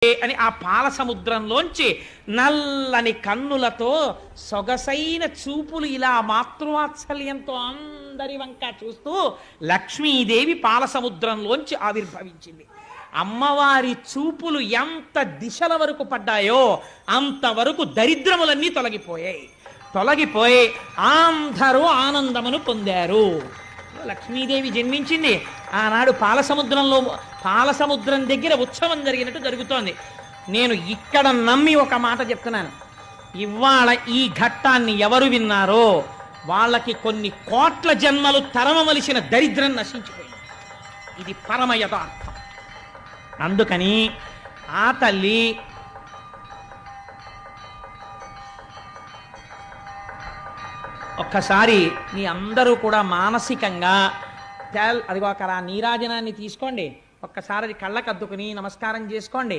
అని ఆ పాల సముద్రంలోంచి నల్లని కన్నులతో సొగసైన చూపులు ఇలా మాతృవాత్సల్యంతో అందరి వంక చూస్తూ లక్ష్మీదేవి పాల సముద్రంలోంచి ఆవిర్భవించింది. అమ్మవారి చూపులు ఎంత దిశల వరకు పడ్డాయో అంతవరకు దరిద్రములన్నీ తొలగిపోయి అందరూ ఆనందమును పొందారు. లక్ష్మీదేవి జన్మించింది ఆనాడు పాలసముద్రం దగ్గర ఉత్సవం జరిగినట్టు జరుగుతోంది. నేను ఇక్కడ నమ్మి ఒక మాట చెప్తున్నాను, ఇవాళ ఈ ఘట్టాన్ని ఎవరు విన్నారో వాళ్ళకి కొన్ని కోట్ల జన్మలు తరమవలసిన దరిద్రం నశించిపోయింది. ఇది పరమ యథార్థం. అందుకని ఆ తల్లి ఒక్కసారి మీ అందరూ కూడా మానసికంగా అదిగో అక్కడ నీరాజనాన్ని తీసుకోండి, ఒక్కసారి అది కళ్ళకద్దుకుని నమస్కారం చేసుకోండి.